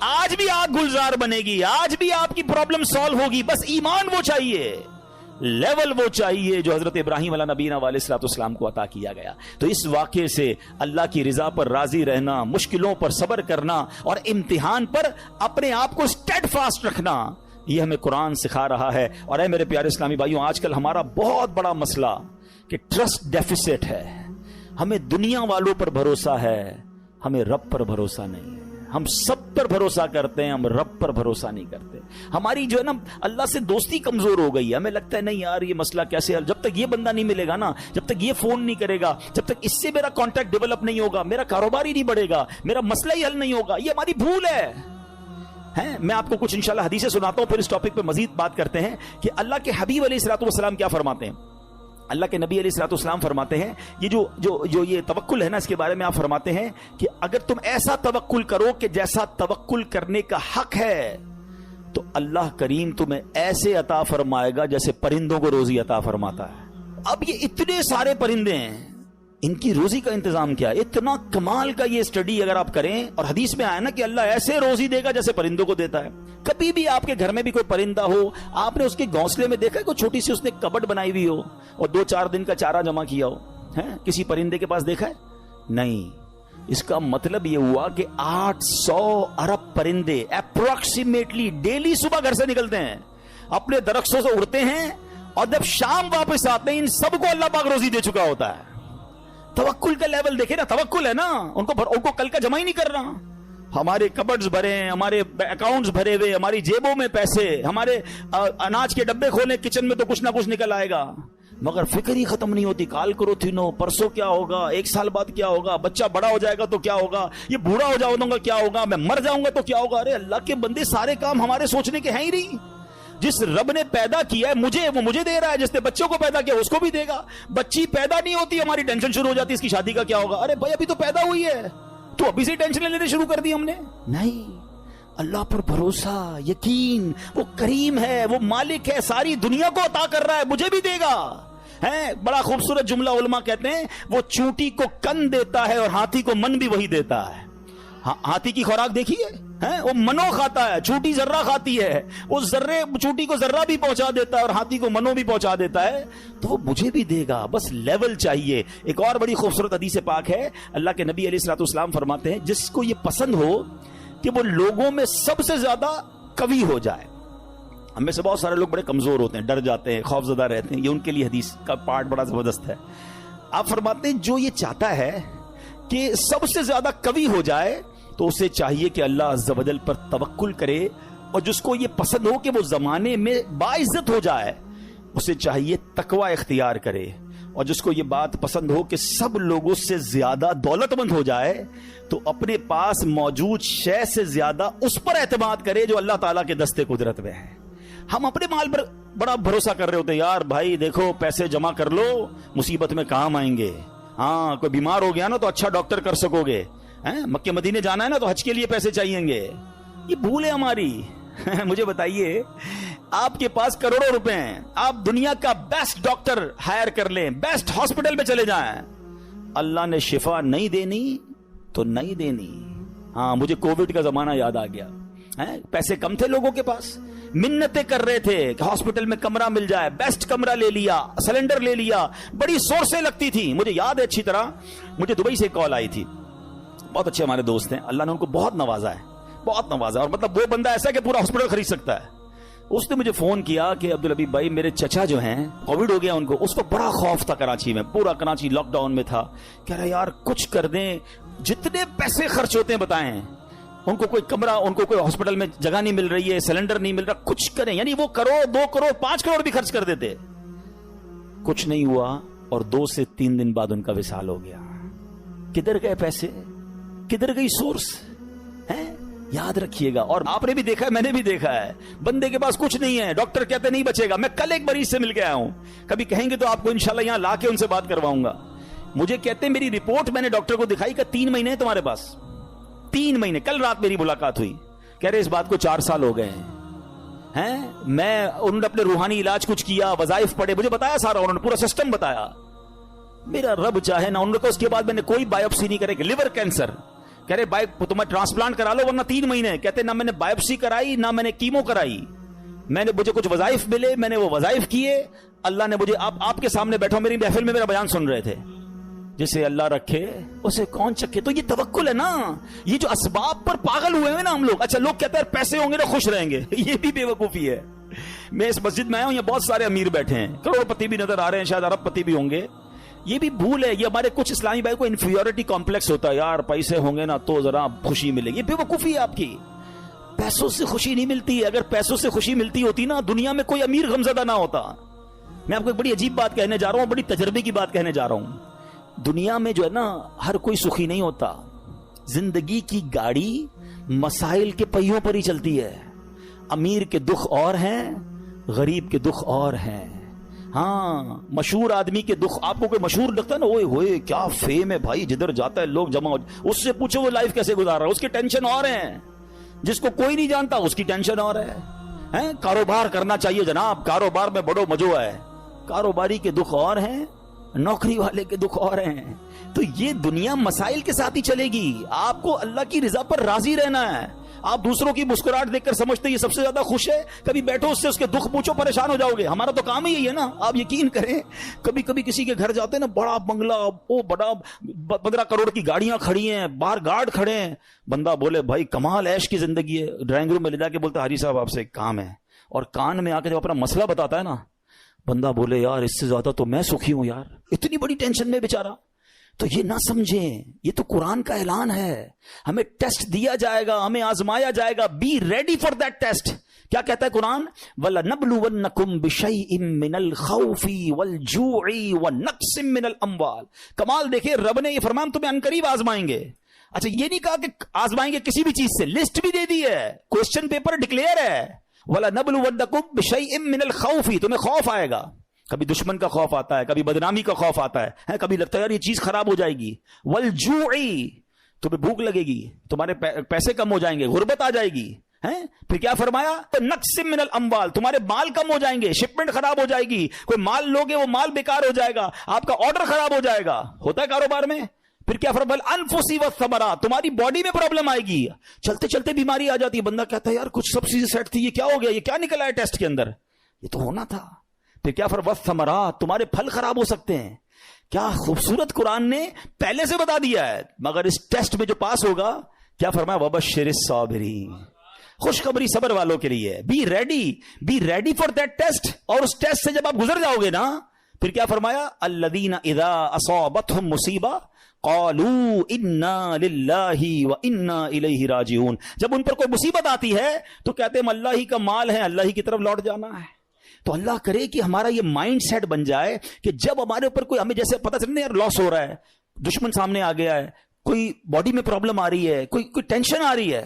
آج بھی آگ گلزار بنے گی, آج بھی آپ کی پرابلم سالو ہوگی. بس ایمان وہ چاہیے, لیول وہ چاہیے جو حضرت ابراہیم علیہ نبینا علیہ الصلوۃ والسلام کو عطا کیا گیا. تو اس واقعے سے اللہ کی رضا پر راضی رہنا, مشکلوں پر صبر کرنا اور امتحان پر اپنے آپ کو اسٹیڈ فاسٹ رکھنا, یہ ہمیں قرآن سکھا رہا ہے. اور اے میرے پیارے اسلامی بھائیوں, آج کل ہمارا بہت بڑا مسئلہ کہ ٹرسٹ ڈیفیسٹ ہے. ہمیں دنیا والوں پر بھروسہ ہے, ہمیں رب پر بھروسہ نہیں ہے. ہم سب پر بھروسہ کرتے ہیں, ہم رب پر بھروسہ نہیں کرتے. ہماری جو ہے نا اللہ سے دوستی کمزور ہو گئی ہے. ہمیں لگتا ہے نہیں یار یہ مسئلہ کیسے, جب تک یہ بندہ نہیں ملے گا نا, جب تک یہ فون نہیں کرے گا, جب تک اس سے میرا کانٹیکٹ ڈیولپ نہیں ہوگا, میرا کاروبار ہی نہیں بڑھے گا, میرا مسئلہ ہی حل نہیں ہوگا. یہ ہماری بھول ہے. میں آپ کو کچھ انشاءاللہ حدیثیں سناتا ہوں, پھر اس ٹاپک پہ مزید بات کرتے ہیں کہ اللہ کے حبیب علیہ الصلوۃ والسلام کیا فرماتے ہیں. اللہ کے نبی علیہ الصلوۃ والسلام فرماتے ہیں, یہ جو یہ توکل ہے نا, اس کے بارے میں آپ فرماتے ہیں کہ اگر تم ایسا توکل کرو کہ جیسا توکل کرنے کا حق ہے, تو اللہ کریم تمہیں ایسے عطا فرمائے گا جیسے پرندوں کو روزی عطا فرماتا ہے. اب یہ اتنے سارے پرندے ہیں, ان کی روزی کا انتظام کیا ہے. اتنا کمال کا یہ اسٹڈی اگر آپ کریں, اور حدیث میں آیا نا کہ اللہ ایسے روزی دے گا جیسے پرندوں کو دیتا ہے. کبھی بھی آپ کے گھر میں بھی کوئی پرندہ ہو, آپ نے اس کے گھونسلے میں دیکھا ہے کوئی چھوٹی سی اس نے کبڈ بنائی ہوئی ہو اور 2-4 دن کا چارہ جمع کیا ہو, کسی پرندے کے پاس دیکھا ہے؟ نہیں. اس کا مطلب یہ ہوا کہ 800 ارب پرندے اپروکسیمیٹلی ڈیلی صبح گھر سے نکلتے ہیں, اپنے درختوں سے اڑتے ہیں, اور جب شام واپس آتے ہیں ان سب کو اللہ پاک روزی دے چکا ہوتا ہے. توکل کا لیول دیکھیں نا, توکل ہے نا, ان کو کل کا جمع ہی نہیں کر رہا. ہمارے کبڈز بھرے ہیں, ہمارے اکاؤنٹس بھرے ہوئے, ہماری جیبوں میں پیسے, ہمارے اناج کے ڈبے کھولے کچن میں تو کچھ نہ کچھ نکل آئے گا, مگر فکر ہی ختم نہیں ہوتی. کال کرو تھینو, پرسوں کیا ہوگا, ایک سال بعد کیا ہوگا, بچہ بڑا ہو جائے گا تو کیا ہوگا, یہ بوڑھا ہو جاؤں گا کیا ہوگا, میں مر جاؤں گا تو کیا ہوگا. ارے اللہ کے بندے, سارے کام ہمارے سوچنے کے ہیں ہی نہیں. جس رب نے پیدا کیا ہے مجھے, وہ مجھے دے رہا ہے. جس نے بچوں کو پیدا کیا اس کو بھی دے گا. بچی پیدا نہیں ہوتی, ہماری ٹینشن شروع ہو جاتی اس کی شادی کا کیا ہوگا. ارے بھائی ابھی تو پیدا ہوئی ہے, تو ابھی سے ٹینشن لینے شروع کر دی ہم نے. نہیں, اللہ پر بھروسہ, یقین, وہ کریم ہے, وہ مالک ہے, ساری دنیا کو عطا کر رہا ہے, مجھے بھی دے گا. ہے بڑا خوبصورت جملہ علماء کہتے ہیں, وہ چونٹی کو کن دیتا ہے اور ہاتھی کو من بھی وہی دیتا ہے. ہاتھی کی خوراک دیکھی ہے, وہ منو کھاتا ہے, چونٹی ذرہ کھاتی ہے, وہ ذرے چونٹی کو ذرہ بھی پہنچا دیتا ہے اور ہاتھی کو منو بھی پہنچا دیتا ہے. تو وہ مجھے بھی دے گا, بس لیول چاہیے. ایک اور بڑی خوبصورت حدیث پاک ہے, اللہ کے نبی علیہ الصلوۃ والسلام فرماتے ہیں, جس کو یہ پسند ہو کہ وہ لوگوں میں سب سے زیادہ قوی ہو جائے. ہم میں سے بہت سارے لوگ بڑے کمزور ہوتے ہیں, ڈر جاتے ہیں, خوف زدہ رہتے ہیں, یہ ان کے لیے حدیث کا پارٹ بڑا زبردست ہے. آپ فرماتے ہیں جو یہ چاہتا ہے کہ سب سے زیادہ قوی ہو جائے تو اسے چاہیے کہ اللہ عز و جل پر توکل کرے, اور جس کو یہ پسند ہو کہ وہ زمانے میں باعزت ہو جائے اسے چاہیے تقوی اختیار کرے, اور جس کو یہ بات پسند ہو کہ سب لوگوں سے زیادہ دولت مند ہو جائے تو اپنے پاس موجود شے سے زیادہ اس پر اعتماد کرے جو اللہ تعالیٰ کے دستے قدرت میں ہے. ہم اپنے مال پر بڑا بھروسہ کر رہے ہوتے ہیں, یار بھائی دیکھو پیسے جمع کر لو, مصیبت میں کام آئیں گے. ہاں کوئی بیمار ہو گیا نا تو اچھا ڈاکٹر کر سکو گے, مکے مدینے جانا ہے نا تو حج کے لیے پیسے چاہیے گے. یہ بھول ہے ہماری. مجھے بتائیے, آپ کے پاس کروڑوں روپے ہیں, آپ دنیا کا بیسٹ ڈاکٹر ہائر کر لیں, بیسٹ ہاسپٹل میں چلے جائیں, اللہ نے شفا نہیں دینی تو نہیں دینی. ہاں مجھے کووڈ کا زمانہ یاد آ گیا, پیسے کم تھے لوگوں کے پاس, منتیں کر رہے تھے کہ ہاسپٹل میں کمرہ مل جائے, بیسٹ کمرہ لے لیا, سلنڈر لے لیا, بڑی سورسیں لگتی تھی. مجھے یاد ہے اچھی طرح, مجھے دبئی سے کال آئی تھی, بہت اچھے ہمارے دوست ہیں, اللہ نے ان کو بہت نوازا ہے, بہت نوازا, اور مطلب وہ بندہ ایسا کہ پورا ہاسپٹل خرید سکتا ہے. اس نے مجھے فون کیا کہ عبدالحبیب بھائی میرے چچا جو ہیں کووڈ ہو گیا ان کو. اس کو بڑا خوف تھا کراچی میں, پورا کراچی لاک ڈاؤن میں تھا. کہہ رہا یار کچھ کر دیں, جتنے پیسے خرچ ہوتے ہیں بتائیں, ان کو کوئی کمرہ, ان کو کوئی ہاسپٹل میں جگہ نہیں مل رہی ہے, سلنڈر نہیں مل رہا, کچھ کریں. یعنی وہ کروڑ, 2 کروڑ, 5 کروڑ بھی خرچ کر دیتے, کچھ نہیں ہوا, اور 2 سے 3 دن بعد ان کا وصال ہو گیا. کدھر گئے پیسے, کدھر گئی سورس ہے؟ یاد رکھیے گا. اور آپ نے بھی دیکھا ہے, میں نے بھی دیکھا ہے, بندے کے پاس کچھ نہیں ہے, ڈاکٹر کہتے نہیں بچے گا. میں کل ایک مریض سے مل کے آیا ہوں, کبھی کہیں گے تو آپ کو انشاءاللہ یہاں لا کے ان سے بات کرواؤں گا. مجھے کہتے ہیں میری رپورٹ میں نے ڈاکٹر کو دکھائی کہ 3 مہینے ہیں تمہارے پاس, 3 مہینے. کل رات میری ملاقات ہوئی, کہہ رہے اس بات کو 4 سال ہو گئے ہیں. میں انہوں نے اپنے روحانی علاج کچھ کیا, وظائف پڑھے, مجھے بتایا سارا, انہوں نے پورا سسٹم بتایا. میرا رب چاہے نا, انہوں نے کہا اس کے بعد میں نے کوئی بایوپسی نہیں کرے, لیور کینسر. کہہ رہے تمہیں ٹرانسپلانٹ کرا لو ورنہ 3 مہینے. کہتے نہ میں نے بایوپسی کرائی, نہ میں نے کیمو کرائی, مجھے کچھ وظائف ملے, میں نے وہ وظائف کیے. اللہ نے مجھے, آپ کے سامنے بیٹھا میری محفل میں میرا بیان سن رہے تھے, جسے اللہ رکھے اسے کون چکے. تو یہ توکل ہے نا. یہ جو اسباب پر پاگل ہوئے ہیں نا ہم لوگ. اچھا لوگ کہتے ہیں پیسے ہوں گے نا خوش رہیں گے, یہ بھی بے وقوفی ہے. میں اس مسجد میں آیا ہوں, یہاں بہت سارے امیر بیٹھے ہیں, کروڑ پتی بھی نظر آ رہے ہیں, شاید ارب پتی بھی ہوں گے. یہ بھی بھول ہے. یہ ہمارے کچھ اسلامی بھائی کو انفیریٹی کمپلیکس ہوتا ہے, یار پیسے ہوں گے نا تو ذرا خوشی ملے گی. بے وقوفی ہے آپ کی. پیسوں سے خوشی نہیں ملتی. اگر پیسوں سے خوشی ملتی ہوتی نا, دنیا میں کوئی امیر غمزدہ نہ ہوتا. میں آپ کو ایک بڑی عجیب بات کہنے جا رہا ہوں, بڑی تجربے کی بات کہنے جا رہا ہوں. دنیا میں جو ہے نا ہر کوئی سخی نہیں ہوتا. زندگی کی گاڑی مسائل کے پہیوں پر ہی چلتی ہے. امیر کے دکھ اور ہیں, غریب کے دکھ اور ہیں. ہاں مشہور آدمی کے دکھ, آپ کو کوئی مشہور لگتا ہے نا, اوئے ہوئے کیا فیم ہے بھائی, جدھر جاتا ہے لوگ جمع ہو, اس سے پوچھو وہ لائف کیسے گزار رہا ہے, اس کی ٹینشن اور ہیں. جس کو کوئی نہیں جانتا اس کی ٹینشن اور ہے. کاروبار کرنا چاہیے جناب, کاروبار میں بڑو مزو ہے. کاروباری کے دکھ اور ہیں, نوکری والے کے دکھ اور ہیں. تو یہ دنیا مسائل کے ساتھ ہی چلے گی. آپ کو اللہ کی رضا پر راضی رہنا ہے. آپ دوسروں کی مسکراہٹ دیکھ کر سمجھتے یہ سب سے زیادہ خوش ہے, کبھی بیٹھو اس سے اس کے دکھ پوچھو, پریشان ہو جاؤ گے. ہمارا تو کام ہی یہی ہے نا. آپ یقین کریں, کبھی کبھی کسی کے گھر جاتے ہیں نا, بڑا بنگلہ, وہ بڑا 15 کروڑ کی گاڑیاں کھڑی ہیں, باہر گارڈ کھڑے ہیں. بندہ بولے بھائی کمال عیش کی زندگی ہے. ڈرائنگ روم میں لے جا کے بولتا حاجی صاحب آپ سے ایک کام ہے, اور کان میں آ کے جب اپنا مسئلہ بتاتا ہے نا, بندہ بولے یار اس سے زیادہ تو میں سکھی ہوں یار, اتنی بڑی ٹینشن میں بیچارہ. تو یہ نہ سمجھیں، یہ تو قرآن کا اعلان ہے، ہمیں ٹیسٹ دیا جائے گا، ہمیں آزمایا جائے گا، be ready for that test. کیا کہتا ہے قرآن؟ وَلَنَبْلُوَنَّكُمْ بِشَيْءٍ مِّنَ الْخَوْفِ وَالْجُوعِ وَنَقْصٍ مِّنَ الْأَمْوَالِ. کمال دیکھیں، رب نے یہ فرمایا تمہیں عنقریب آزمائیں گے. اچھا یہ نہیں کہا کہ آزمائیں گے کسی بھی چیز سے، لسٹ بھی دے دی ہے، کوسچن پیپر ڈکلیئر ہے. وَلَنَبْلُوَنَّكُمْ بِشَيْءٍ مِّنَ الْخَوْفِ، تمہیں خوف آئے گا، کبھی دشمن کا خوف آتا ہے، کبھی بدنامی کا خوف آتا ہے، کبھی لگتا ہے یار یہ چیز خراب ہو جائے گی. والجوع، تمہیں بھوک لگے گی، تمہارے پیسے کم ہو جائیں گے، غربت آ جائے گی. پھر کیا فرمایا؟ نقص من الاموال، تمہارے مال کم ہو جائیں گے، شپمنٹ خراب ہو جائے گی، کوئی مال لوگے وہ مال بیکار ہو جائے گا، آپ کا آرڈر خراب ہو جائے گا. ہوتا ہے کاروبار میں. پھر کیا فرمایا؟ الانفس والثمرات، تمہاری باڈی میں پرابلم آئے گی، چلتے چلتے بیماری آ جاتی ہے، بندہ کہتا ہے یار کچھ سب چیزیں سیٹ تھی، یہ کیا ہو گیا، یہ کیا نکلا ہے ٹیسٹ کے اندر، یہ تو ہونا تھا. پھر کیا فرمایا؟ والثمرات، تمہارے پھل خراب ہو سکتے ہیں. کیا خوبصورت قرآن نے پہلے سے بتا دیا ہے. مگر اس ٹیسٹ میں جو پاس ہوگا، کیا فرمایا؟ وبشر الصابرین، خوشخبری صبر والوں کے لیے. Be ready for that test. اور اس ٹیسٹ سے جب آپ گزر جاؤ گے نا، پھر کیا فرمایا؟ الذین اذا اصابتهم مصیبہ قالوا انا للہ وانا الیہ راجعون. جب ان پر کوئی مصیبت آتی ہے تو کہتے ہیں ہم اللہ ہی کا مال ہے، اللہ ہی کی طرف لوٹ جانا ہے. تو اللہ کرے کہ ہمارا یہ مائنڈ سیٹ بن جائے کہ جب ہمارے اوپر کوئی، ہمیں جیسے پتہ چلے یار لاس ہو رہا ہے، دشمن سامنے آ گیا ہے، کوئی باڈی میں پرابلم آ رہی ہے، کوئی ٹینشن آ رہی ہے،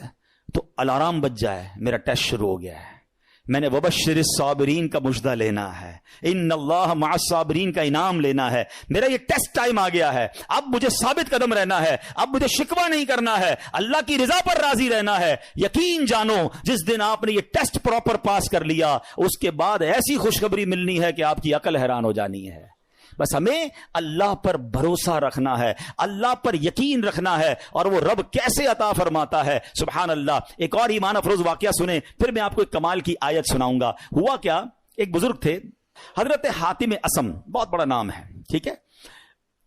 تو الارم بج جائے، میرا ٹیسٹ شروع ہو گیا ہے، میں نے وبشر الصابرین کا مجدہ لینا ہے، ان اللہ مع الصابرین کا انعام لینا ہے، میرا یہ ٹیسٹ ٹائم آ گیا ہے، اب مجھے ثابت قدم رہنا ہے، اب مجھے شکوہ نہیں کرنا ہے، اللہ کی رضا پر راضی رہنا ہے. یقین جانو جس دن آپ نے یہ ٹیسٹ پراپر پاس کر لیا، اس کے بعد ایسی خوشخبری ملنی ہے کہ آپ کی عقل حیران ہو جانی ہے. بس ہمیں اللہ پر بھروسہ رکھنا ہے، اللہ پر یقین رکھنا ہے، اور وہ رب کیسے عطا فرماتا ہے. سبحان اللہ. ایک اور ایمان افروز واقعہ سنیں، پھر میں آپ کو ایک کمال کی آیت سناؤں گا. ہوا کیا، ایک بزرگ تھے حضرت حاتم اسم، بہت بڑا نام ہے، ٹھیک ہے.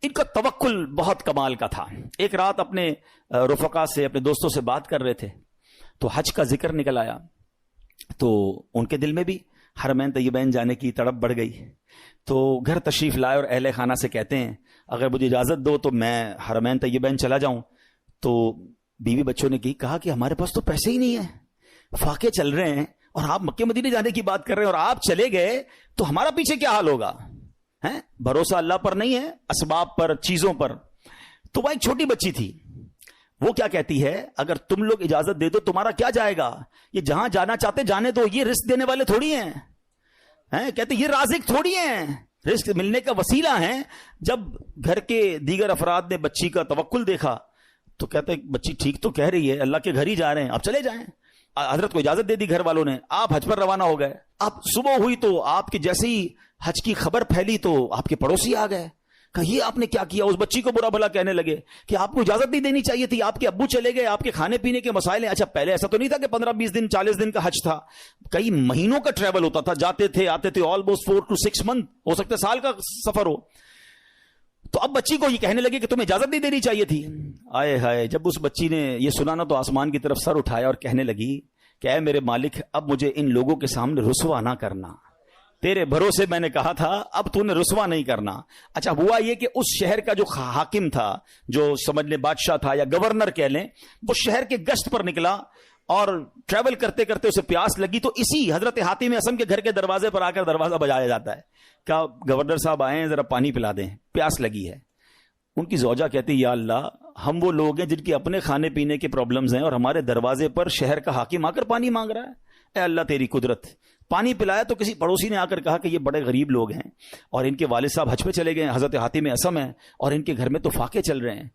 ان کا توکل بہت کمال کا تھا. ایک رات اپنے رفقا سے، اپنے دوستوں سے بات کر رہے تھے تو حج کا ذکر نکل آیا، تو ان کے دل میں بھی حرمین طیبین جانے کی تڑپ بڑھ گئی. تو گھر تشریف لائے اور اہل خانہ سے کہتے ہیں اگر مجھے اجازت دو تو میں حرمین طیبین چلا جاؤں. تو بیوی بچوں نے کہا کہ ہمارے پاس تو پیسے ہی نہیں ہیں، فاقے چل رہے ہیں، اور آپ مکے مدینے جانے کی بات کر رہے ہیں، اور آپ چلے گئے تو ہمارا پیچھے کیا حال ہوگا. بھروسہ اللہ پر نہیں ہے، اسباب پر، چیزوں پر. تو وہ ایک چھوٹی بچی تھی، وہ کیا کہتی ہے اگر تم لوگ اجازت دے دو تمہارا کیا جائے گا، یہ جہاں جانا چاہتے جانے دو، یہ رزق دینے والے تھوڑی ہیں. کہتے یہ رازق تھوڑی ہیں، رزق ملنے کا وسیلہ ہیں. جب گھر کے دیگر افراد نے بچی کا توکل دیکھا تو کہتے بچی ٹھیک تو کہہ رہی ہے، اللہ کے گھر ہی جا رہے ہیں، آپ چلے جائیں. حضرت کو اجازت دے دی گھر والوں نے، آپ حج پر روانہ ہو گئے. آپ صبح ہوئی تو آپ کے جیسے ہی حج کی خبر پھیلی تو آپ کے پڑوسی آ گئے، کہ یہ آپ نے کیا کیا. اس بچی کو برا بھلا کہنے لگے کہ آپ کو اجازت نہیں دینی چاہیے تھی، آپ کے ابو چلے گئے، آپ کے کھانے پینے کے مسائل ہیں. اچھا پہلے ایسا تو نہیں تھا کہ 15-20 دن 40 دن کا حج تھا، کئی مہینوں کا ٹریول ہوتا تھا، جاتے تھے آتے تھے، آلموسٹ 4 to 6 month، ہو سکتا ہے سال کا سفر ہو. تو اب بچی کو یہ کہنے لگے کہ تمہیں اجازت نہیں دینی چاہیے تھی. آئے ہائے، جب اس بچی نے یہ سنا نا تو آسمان کی طرف سر اٹھایا اور کہنے لگی کہ اے میرے مالک، اب مجھے ان لوگوں کے سامنے رسوا نہ کرنا، تیرے بھروسے میں نے کہا تھا، اب تو نے رسوا نہیں کرنا. اچھا ہوا یہ کہ اس شہر کا جو حاکم تھا، جو سمجھ لیں بادشاہ تھا یا گورنر کہہ لیں، وہ شہر کے گشت پر نکلا اور ٹریول کرتے کرتے اسے پیاس لگی. تو اسی حضرت حاتم اسم کے گھر کے دروازے پر آ کر دروازہ بجایا جاتا ہے، کہا گورنر صاحب آئے ہیں، ذرا پانی پلا دیں، پیاس لگی ہے. ان کی زوجہ کہتی یا اللہ، ہم وہ لوگ ہیں جن کے اپنے کھانے پینے کے پرابلمز ہیں اور ہمارے دروازے پر شہر کا حاکم آ کر پانی مانگ رہا ہے. اے اللہ تیری قدرت. پانی پلایا تو کسی پڑوسی نے آ کر کہا کہ یہ بڑے غریب لوگ ہیں اور ان کے والد صاحب حج پہ چلے گئے ہیں، حضرت حاتم اسم ہیں، اور ان کے گھر میں تو فاقے چل رہے ہیں.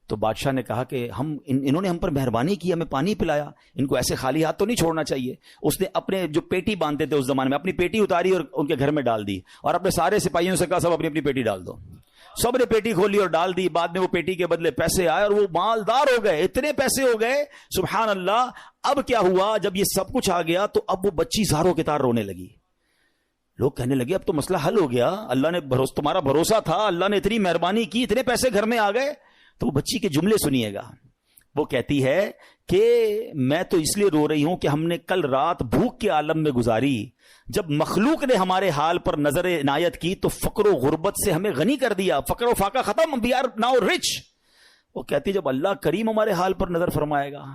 تو بادشاہ نے کہا کہ انہوں نے ہم پر مہربانی کی، ہمیں پانی پلایا، ان کو ایسے خالی ہاتھ تو نہیں چھوڑنا چاہیے. اس نے اپنے جو پیٹی باندھتے تھے اس زمانے میں، اپنی پیٹی اتاری اور ان کے گھر میں ڈال دی، اور اپنے سارے سپاہیوں سے کہا سب اپنی اپنی پیٹی ڈال دو. سب نے پیٹی کھولی اور ڈال دی. بعد میں وہ پیٹی کے بدلے پیسے آئے اور وہ مالدار ہو گئے، اتنے پیسے ہو گئے سبحان اللہ. اب کیا ہوا، جب یہ سب کچھ آ گیا تو اب وہ بچی زاروں کے تار رونے لگی. لوگ کہنے لگے اب تو مسئلہ حل ہو گیا، اللہ نے تمہارا بھروسہ تھا، اللہ نے اتنی مہربانی کی، اتنے پیسے گھر میں آ گئے. تو وہ بچی کے جملے سنیے گا. وہ کہتی ہے کہ میں تو اس لیے رو رہی ہوں کہ ہم نے کل رات بھوک کے عالم میں گزاری، جب مخلوق نے ہمارے حال پر نظر عنایت کی تو فقر و غربت سے ہمیں غنی کر دیا، فقر و فاقہ ختم، وی آر ناؤ رچ۔ وہ کہتی جب اللہ کریم ہمارے حال پر نظر فرمائے گا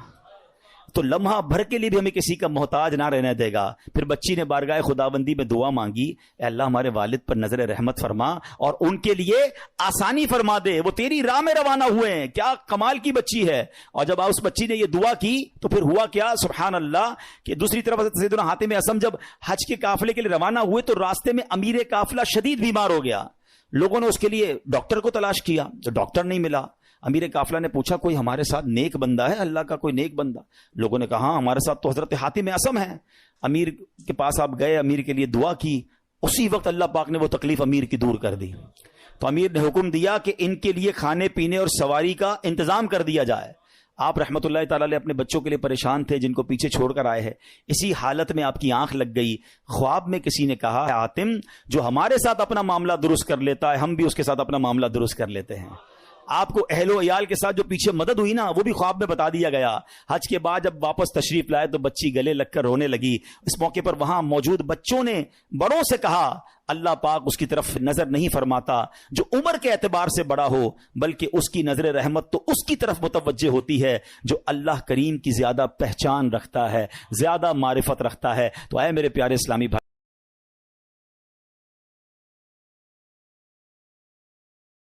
تو لمحہ بھر کے لیے بھی ہمیں کسی کا محتاج نہ رہنے دے گا۔ پھر بچی نے بارگاہ خداوندی میں دعا مانگی، اے اللہ ہمارے والد پر نظر رحمت فرما اور ان کے لیے آسانی فرما دے، وہ تیری راہ میں روانہ ہوئے ہیں۔ کیا کمال کی بچی ہے۔ اور جب اس بچی نے یہ دعا کی تو پھر ہوا کیا، سبحان اللہ، کہ دوسری طرف سیدنا حاتم اسم جب حج کے قافلے کے لیے روانہ ہوئے تو راستے میں امیر قافلہ شدید بیمار ہو گیا۔ لوگوں نے اس کے لیے ڈاکٹر کو تلاش کیا تو ڈاکٹر نہیں ملا۔ امیر قافلہ نے پوچھا کوئی ہمارے ساتھ نیک بندہ ہے، اللہ کا کوئی نیک بندہ؟ لوگوں نے کہا ہاں ہمارے ساتھ تو حضرت حاتم اسم ہے۔ امیر کے پاس آپ گئے، امیر کے لیے دعا کی، اسی وقت اللہ پاک نے وہ تکلیف امیر کی دور کر دی۔ تو امیر نے حکم دیا کہ ان کے لیے کھانے پینے اور سواری کا انتظام کر دیا جائے۔ آپ رحمت اللہ تعالی علیہ اپنے بچوں کے لیے پریشان تھے جن کو پیچھے چھوڑ کر آئے ہیں، اسی حالت میں آپ کی آنکھ لگ گئی، خواب میں کسی نے کہا حاتم جو ہمارے ساتھ اپنا معاملہ درست کر لیتا ہے ہم بھی اس کے ساتھ اپنا معاملہ درست کر لیتے ہیں۔ آپ کو اہل و عیال کے ساتھ جو پیچھے مدد ہوئی نا وہ بھی خواب میں بتا دیا گیا۔ حج کے بعد جب واپس تشریف لائے تو بچی گلے لگ کر رونے لگی۔ اس موقع پر وہاں موجود بچوں نے بڑوں سے کہا اللہ پاک اس کی طرف نظر نہیں فرماتا جو عمر کے اعتبار سے بڑا ہو، بلکہ اس کی نظر رحمت تو اس کی طرف متوجہ ہوتی ہے جو اللہ کریم کی زیادہ پہچان رکھتا ہے، زیادہ معرفت رکھتا ہے۔ تو اے میرے پیارے اسلامی بھائی،